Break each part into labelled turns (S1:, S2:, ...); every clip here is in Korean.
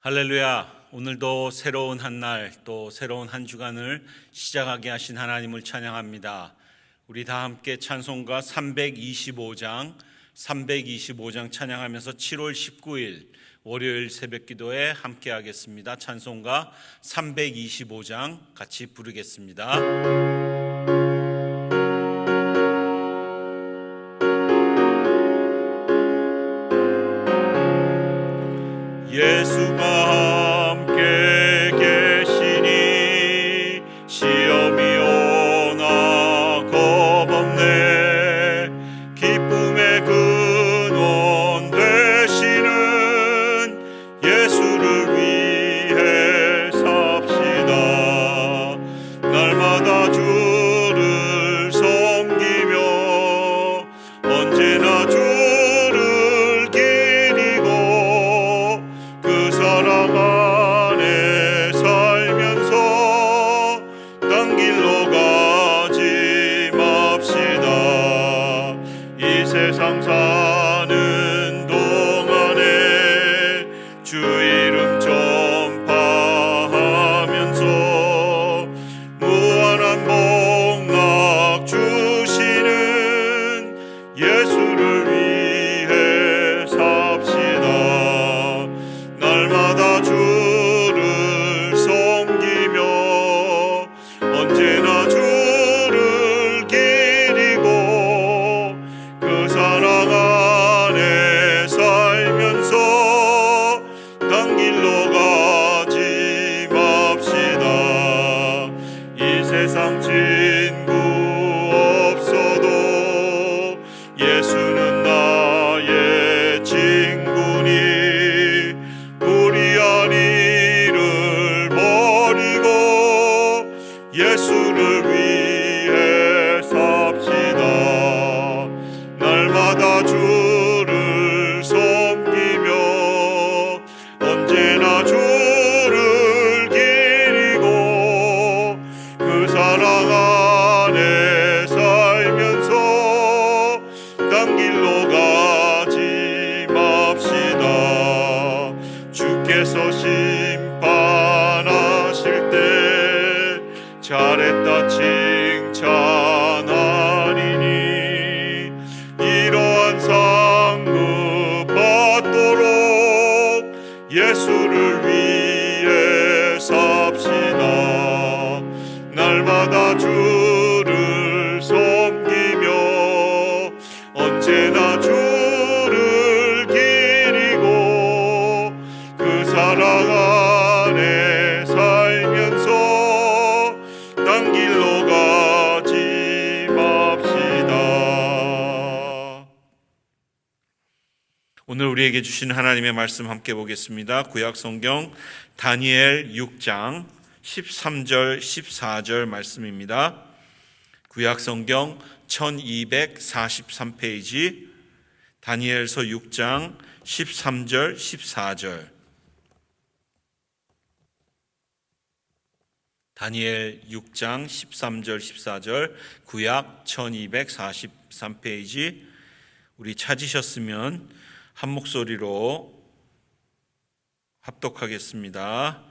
S1: 할렐루야. 오늘도 새로운 한 날, 또 새로운 한 주간을 시작하게 하신 하나님을 찬양합니다. 우리 다 함께 찬송가 325장 찬양하면서 7월 19일 월요일 새벽기도에 함께 하겠습니다. 찬송가 325장 같이 부르겠습니다. 예수가 함께 계시니 시험이 오나 겁없네. 기쁨의 근원 되시는 예수를 위해 삽시다. 날마다 주를 섬기며 언제나 주를 기리고 그 사랑 안에 살면서 딴 길로 가지 맙시다. 이 세상 사는 동안에 주 이름 전파하면서 무한한 복락 주시는 예수를 위해 삽시다. 날마다 주를 섬기며 언제나 주를 기리고 그 사랑 안에 살면서 딴 길로 가지 맙시다. 이 세상 친구 없어도 예수는 나의 친구니 무리한 일을 버리고 예수를 위해 삽시다. 날마다 주를 섬기며 언제나 주를 기리고 그 사랑 안에 살면서 딴 길로 가지 맙시다. 주께서 심판하실 때 잘했다 칭찬하리니 이러한 상급 받도록 예수를 위해 삽시다. 날마다 주를 섬기며 언제나 주를 기리고 그 사랑 안에 살면서 딴 길로 가지 맙시다. 오늘 우리에게 주신 하나님의 말씀 함께 보겠습니다. 구약성경 다니엘 6장 13절 14절 말씀입니다. 구약성경 1243페이지 다니엘서 6장 13절 14절. 다니엘 6장 13절 14절 구약 1243페이지. 우리 찾으셨으면 한 목소리로 합독하겠습니다.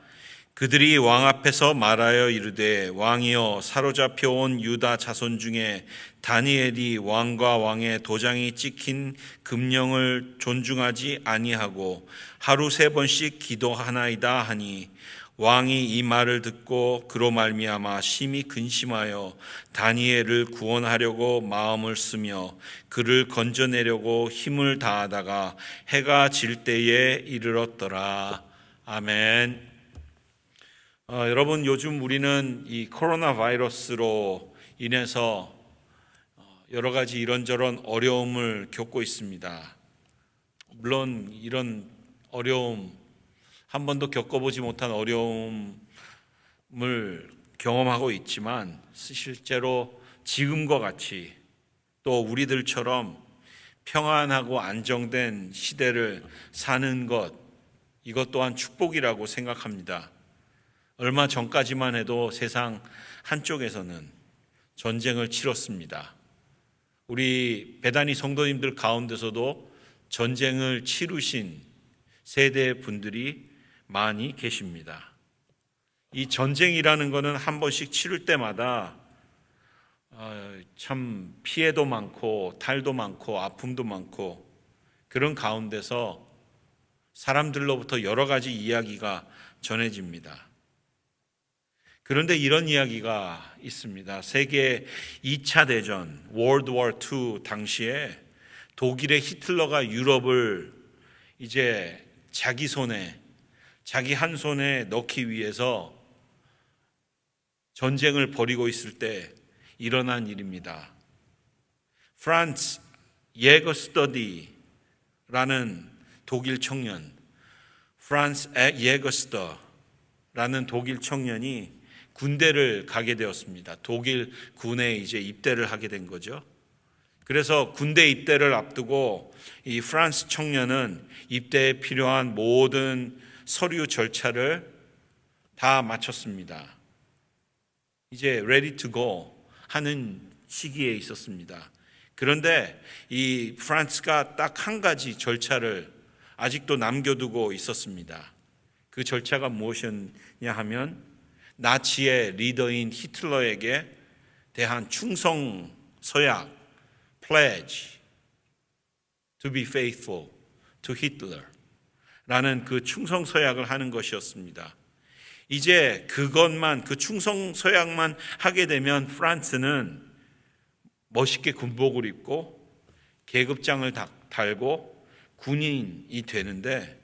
S1: 그들이 왕 앞에서 말하여 이르되 왕이여 사로잡혀 온 유다 자손 중에 다니엘이 왕과 왕의 도장이 찍힌 금령을 존중하지 아니하고 하루 3번씩 기도하나이다 하니 왕이 이 말을 듣고 그로 말미암아 심히 근심하여 다니엘을 구원하려고 마음을 쓰며 그를 건져내려고 힘을 다하다가 해가 질 때에 이르렀더라. 아멘. 여러분, 요즘 우리는 이 코로나 바이러스로 인해서 여러 가지 이런저런 어려움을 겪고 있습니다. 물론 이런 어려움, 한 번도 겪어보지 못한 어려움을 경험하고 있지만 실제로 지금과 같이 또 우리들처럼 평안하고 안정된 시대를 사는 것, 이것 또한 축복이라고 생각합니다. 얼마 전까지만 해도 세상 한쪽에서는 전쟁을 치렀습니다. 우리 배단위 성도님들 가운데서도 전쟁을 치르신 세대 분들이 많이 계십니다. 이 전쟁이라는 것은 한 번씩 치를 때마다 참 피해도 많고 탈도 많고 아픔도 많고 그런 가운데서 사람들로부터 여러 가지 이야기가 전해집니다. 그런데 이런 이야기가 있습니다. 세계 2차 대전, World War II 당시에 독일의 히틀러가 유럽을 이제 자기 한 손에 넣기 위해서 전쟁을 벌이고 있을 때 일어난 일입니다. 프란츠 예거스터디라는 독일 청년, 프란츠 예거스터라는 독일 청년이 군대를 가게 되었습니다. 독일 군에 이제 입대를 하게 된 거죠. 그래서 군대 입대를 앞두고 이 프란스 청년은 입대에 필요한 모든 서류 절차를 다 마쳤습니다. 이제 ready to go 하는 시기에 있었습니다. 그런데 이 프란스가 딱 한 가지 절차를 아직도 남겨두고 있었습니다. 그 절차가 무엇이었냐 하면 나치의 리더인 히틀러에게 대한 충성 서약, pledge to be faithful to Hitler 라는 그 충성 서약을 하는 것이었습니다. 이제 그것만, 그 충성 서약만 하게 되면 프란스는 멋있게 군복을 입고 계급장을 달고 군인이 되는데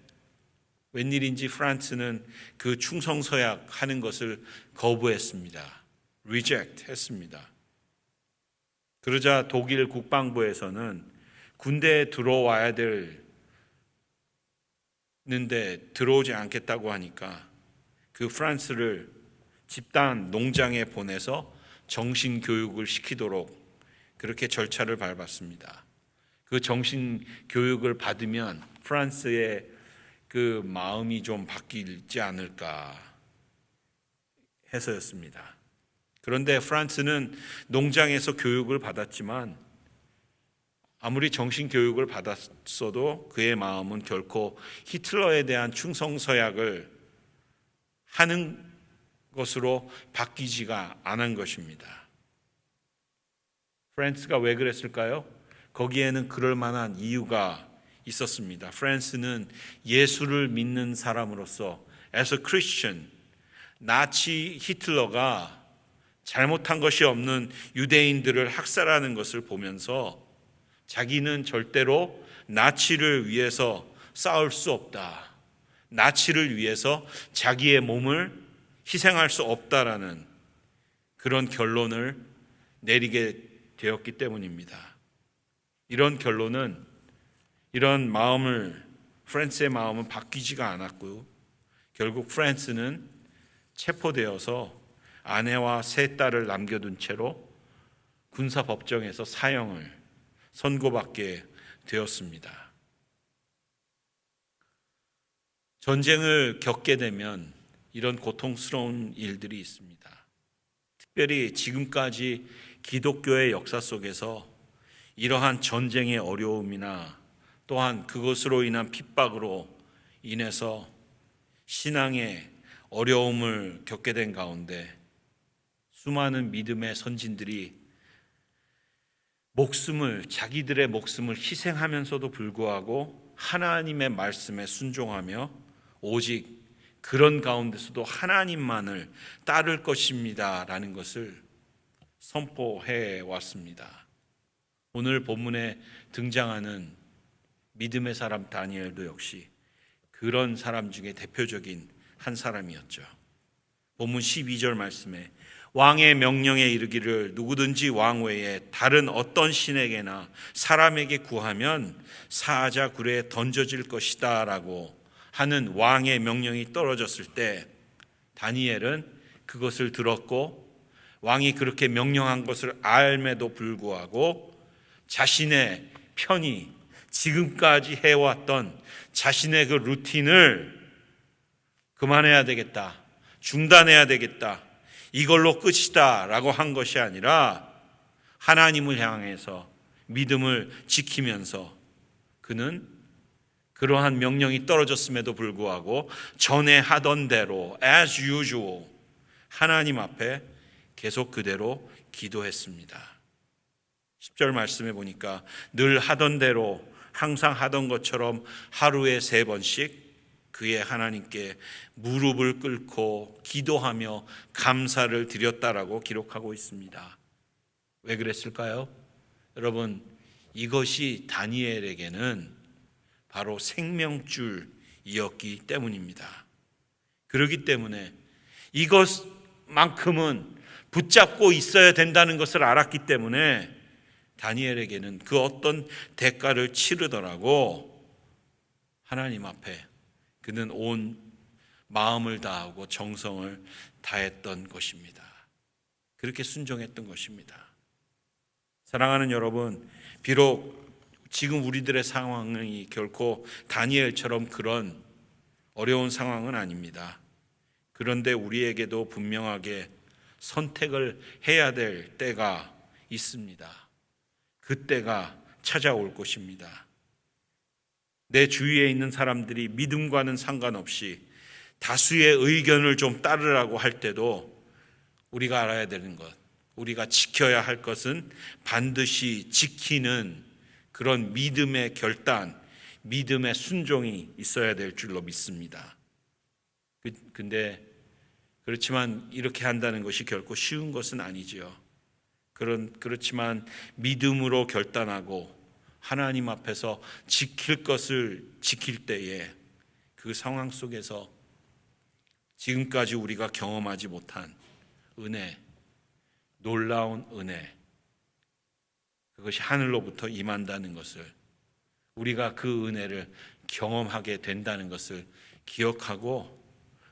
S1: 웬일인지 프란스는 그 충성 서약 하는 것을 거부했습니다. reject 했습니다. 그러자 독일 국방부에서는 군대에 들어와야 되는데 들어오지 않겠다고 하니까 그 프란스를 집단 농장에 보내서 정신교육을 시키도록 그렇게 절차를 밟았습니다. 그 정신교육을 받으면 프란스의 그 마음이 좀 바뀌지 않을까 해서였습니다. 그런데 프란스는 농장에서 교육을 받았지만 아무리 정신교육을 받았어도 그의 마음은 결코 히틀러에 대한 충성서약을 하는 것으로 바뀌지가 않은 것입니다. 프란스가 왜 그랬을까요? 거기에는 그럴 만한 이유가 있었습니다. 프란스는 예수를 믿는 사람으로서 as a Christian, 나치 히틀러가 잘못한 것이 없는 유대인들을 학살하는 것을 보면서 자기는 절대로 나치를 위해서 싸울 수 없다. 나치를 위해서 자기의 몸을 희생할 수 없다라는 그런 결론을 내리게 되었기 때문입니다. 이런 결론은 이런 프란스의 마음은 바뀌지가 않았고요. 결국 프란스는 체포되어서 아내와 세 딸을 남겨둔 채로 군사법정에서 사형을 선고받게 되었습니다. 전쟁을 겪게 되면 이런 고통스러운 일들이 있습니다. 특별히 지금까지 기독교의 역사 속에서 이러한 전쟁의 어려움이나 또한 그것으로 인한 핍박으로 인해서 신앙의 어려움을 겪게 된 가운데 수많은 믿음의 선진들이 자기들의 목숨을 희생하면서도 불구하고 하나님의 말씀에 순종하며 오직 그런 가운데서도 하나님만을 따를 것입니다 라는 것을 선포해 왔습니다. 오늘 본문에 등장하는 믿음의 사람 다니엘도 역시 그런 사람 중에 대표적인 한 사람이었죠. 본문 12절 말씀에 왕의 명령에 이르기를 누구든지 왕 외에 다른 어떤 신에게나 사람에게 구하면 사자굴에 던져질 것이다 라고 하는 왕의 명령이 떨어졌을 때 다니엘은 그것을 들었고 왕이 그렇게 명령한 것을 알매도 불구하고 자신의 편이 지금까지 해왔던 자신의 그 루틴을 그만해야 되겠다, 중단해야 되겠다, 이걸로 끝이다 라고 한 것이 아니라 하나님을 향해서 믿음을 지키면서 그는 그러한 명령이 떨어졌음에도 불구하고 전에 하던 대로 as usual 하나님 앞에 계속 그대로 기도했습니다. 10절 말씀해 보니까 늘 하던 대로 항상 하던 것처럼 하루에 3번씩 그의 하나님께 무릎을 꿇고 기도하며 감사를 드렸다라고 기록하고 있습니다. 왜 그랬을까요? 여러분, 이것이 다니엘에게는 바로 생명줄이었기 때문입니다. 그렇기 때문에 이것만큼은 붙잡고 있어야 된다는 것을 알았기 때문에 다니엘에게는 그 어떤 대가를 치르더라도 하나님 앞에 그는 온 마음을 다하고 정성을 다했던 것입니다. 그렇게 순종했던 것입니다. 사랑하는 여러분, 비록 지금 우리들의 상황이 결코 다니엘처럼 그런 어려운 상황은 아닙니다. 그런데 우리에게도 분명하게 선택을 해야 될 때가 있습니다. 그때가 찾아올 것입니다. 내 주위에 있는 사람들이 믿음과는 상관없이 다수의 의견을 좀 따르라고 할 때도 우리가 알아야 되는 것, 우리가 지켜야 할 것은 반드시 지키는 그런 믿음의 결단, 믿음의 순종이 있어야 될 줄로 믿습니다. 근데 그렇지만 이렇게 한다는 것이 결코 쉬운 것은 아니지요. 그렇지만 믿음으로 결단하고 하나님 앞에서 지킬 것을 지킬 때에 그 상황 속에서 지금까지 우리가 경험하지 못한 은혜, 놀라운 은혜, 그것이 하늘로부터 임한다는 것을, 우리가 그 은혜를 경험하게 된다는 것을 기억하고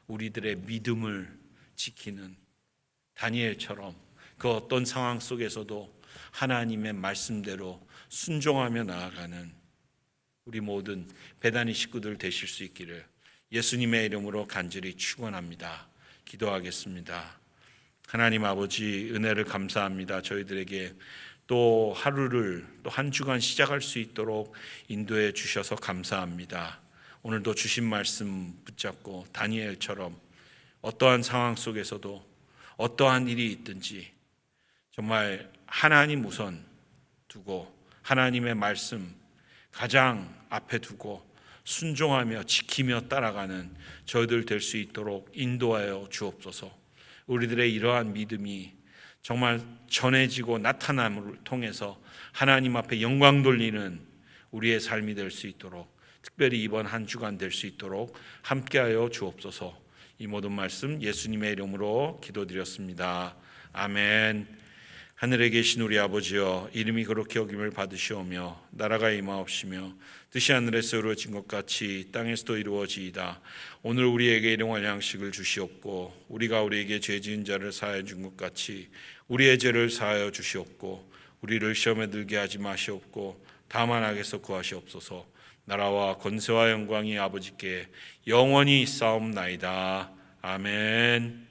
S1: 우리들의 믿음을 지키는 다니엘처럼 그 어떤 상황 속에서도 하나님의 말씀대로 순종하며 나아가는 우리 모든 베다니 식구들 되실 수 있기를 예수님의 이름으로 간절히 축원합니다. 기도하겠습니다. 하나님 아버지, 은혜를 감사합니다. 저희들에게 또 하루를, 또 한 주간 시작할 수 있도록 인도해 주셔서 감사합니다. 오늘도 주신 말씀 붙잡고 다니엘처럼 어떠한 상황 속에서도 어떠한 일이 있든지 정말 하나님 우선 두고 하나님의 말씀 가장 앞에 두고 순종하며 지키며 따라가는 저희들 될 수 있도록 인도하여 주옵소서. 우리들의 이러한 믿음이 정말 전해지고 나타남을 통해서 하나님 앞에 영광 돌리는 우리의 삶이 될 수 있도록, 특별히 이번 한 주간 될 수 있도록 함께하여 주옵소서. 이 모든 말씀 예수님의 이름으로 기도드렸습니다. 아멘. 하늘에 계신 우리 아버지여, 이름이 그렇게 여김을 받으시오며 나라가 임하옵시며 뜻이 하늘에서 이루어진 것 같이 땅에서도 이루어지이다. 오늘 우리에게 일용할 양식을 주시옵고 우리가 우리에게 죄 지은 자를 사하여 준 것 같이 우리의 죄를 사하여 주시옵고 우리를 시험에 들게 하지 마시옵고 다만 악에서 구하시옵소서. 나라와 권세와 영광이 아버지께 영원히 있사옵나이다. 아멘.